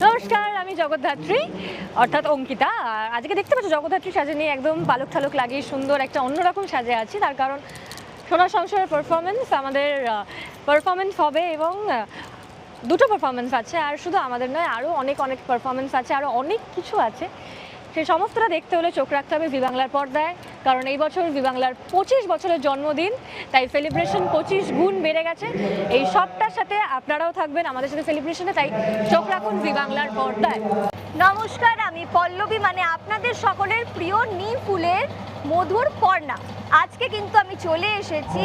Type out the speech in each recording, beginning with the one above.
নমস্কার, আমি জগদ্ধাত্রী অর্থাৎ অঙ্কিতা। আর আজকে দেখতে পাচ্ছ জগদ্ধাত্রী সাজে নিয়ে একদম পালক ঠালক লাগিয়ে সুন্দর একটা অন্যরকম সাজে আছি। তার কারণ সোনার সংসারের পারফরমেন্স, আমাদের পারফরমেন্স হবে এবং দুটো পারফরমেন্স আছে। আর শুধু আমাদের নয়, আরও অনেক অনেক পারফরমেন্স আছে, আরও অনেক কিছু আছে। সেই সমস্তটা দেখতে হলে চোখ রাখতে হবে জি বাংলার পর্দায়, কারণ এই বছর জি বাংলার 25 বছরের জন্মদিন, তাই সেলিব্রেশন 25 গুণ বেড়ে গেছে। এই সবটার সাথে আপনারাও থাকবেন আমাদের সাথে সেলিব্রেশনে, তাই চোখ রাখুন জি বাংলার পর্দায়। নমস্কার, আমি পল্লবী, মানে আপনাদের সকলের প্রিয় নিম ফুলের মধুর পর্ণা। আজকে কিন্তু আমি চলে এসেছি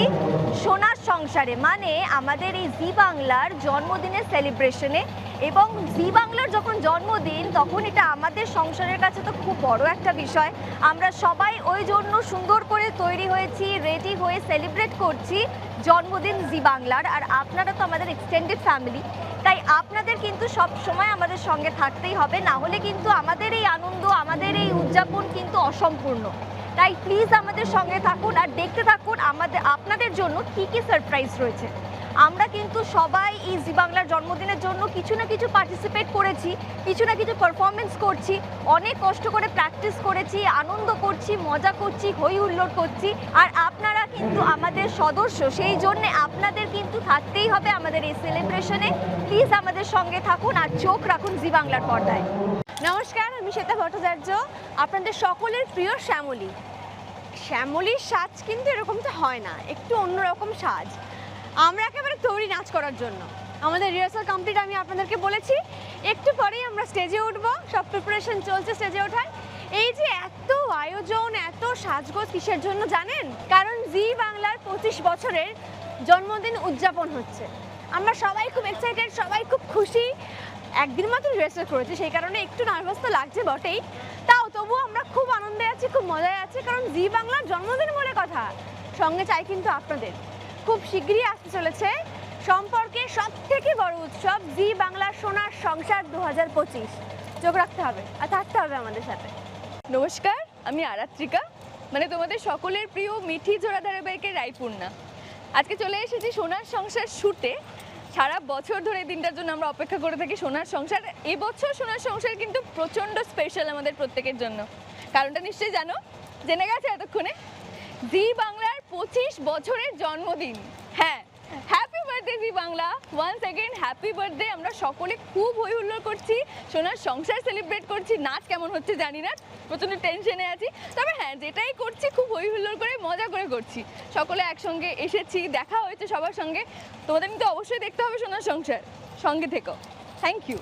সোনার সংসারে, মানে আমাদের এই জি বাংলার জন্মদিনের সেলিব্রেশনে। এবং জি বাংলার যখন জন্মদিন, তখন এটা আমাদের সংসারের কাছে তো খুব বড় একটা বিষয়। আমরা সবাই ওই জন্য সুন্দর করে তৈরি হয়েছি, রেডি হয়ে সেলিব্রেট করছি জন্মদিন জি বাংলার। আর আপনারা তো আমাদের এক্সটেন্ডেড ফ্যামিলি, তাই আপনাদের কিন্তু সব সময় আমাদের সঙ্গে থাকতেই হবে, না হলে কিন্তু আমাদের এই আনন্দ, আমাদের এই উদযাপন কিন্তু অসম্পূর্ণ। তাই প্লিজ আমাদের সঙ্গে থাকুন আর দেখতে থাকুন আপনাদের জন্য কী কী সারপ্রাইজ রয়েছে। আমরা কিন্তু সবাই এই জি বাংলার জন্মদিনের জন্য কিছু না কিছু পার্টিসিপেট করেছি, কিছু না কিছু পারফরমেন্স করছি, অনেক কষ্ট করে প্র্যাকটিস করেছি, আনন্দ করছি, মজা করছি, হই হুল্লোড় করছি। আর আপনারা কিন্তু আমাদের সদস্য, সেই জন্যে আপনাদের কিন্তু থাকতেই হবে আমাদের এই সেলিব্রেশনে। প্লিজ আমাদের সঙ্গে থাকুন আর চোখ রাখুন জি বাংলার পর্দায়। নমস্কার, আমি শ্বেতা ভট্টাচার্য, আপনাদের সকলের প্রিয় শ্যামলী। শ্যামলীর সাজ কিন্তু এরকমটা হয় না, একটু অন্যরকম সাজ। আমরা একেবারে তৈরি নাচ করার জন্য। আমাদের রিহার্সাল কমপ্লিট, আমি আপনাদেরকে বলেছি একটু পরেই আমরা স্টেজে উঠবো, সব প্রিপারেশন চলছে স্টেজে ওঠার। এই যে এত আয়োজন, এত সাজগোজ কিসের জন্য জানেন? কারণ জি বাংলার 25 বছরের জন্মদিন উদযাপন হচ্ছে। আমরা সবাই খুব এক্সাইটেড, সবাই খুব খুশি। একদিন মাত্র রিহার্সাল করেছি, সেই কারণে একটু নার্ভাস তো লাগছে বটেই, তবুও আমরা খুব আনন্দে আছি, খুব মজায় আছি, কারণ জি বাংলার জন্মদিন বলে কথা। সঙ্গে চাই কিন্তু আপনাদের। খুব শীঘ্রই আসতে চলেছে সম্পর্কে সব থেকে বড় উৎসব জি বাংলার সোনার সংসার 2025। চোখ রাখতে হবে আর থাকতে হবে আমাদের সাথে। নমস্কার, আমি আরাত্রিকা, মানে তোমাদের সকলের প্রিয় মিঠি জোড়া ধারাবাহিকের রায়পূর্ণা। আজকে চলে এসেছি সোনার সংসার শুটে। সারা বছর ধরে এই দিনটার জন্য আমরা অপেক্ষা করে থাকি সোনার সংসার। এবছর সোনার সংসার কিন্তু প্রচণ্ড স্পেশাল আমাদের প্রত্যেকের জন্য। কারণটা নিশ্চয়ই জানো, জেনে গেছে এতক্ষণে। জি বাংলার 25 বছরের জন্মদিন। হ্যাঁ, happy birthday Zee Bangla, once again happy birthday. আমরা সকলে খুব হই হুল্লোড় করছি, সোনার সংসার সেলিব্রেট করছি। নাচ কেমন হচ্ছে জানি না, প্রচণ্ড টেনশনে আছি। তবে হ্যাঁ, যেটাই করছি খুব হই হুল্লোড় করে, মজা করে করছি। সকলে একসঙ্গে এসেছি, দেখা হয়েছে সবার সঙ্গে। তোমাদের কিন্তু অবশ্যই দেখতে হবে সোনার সংসার, সঙ্গে থেকো। Thank you.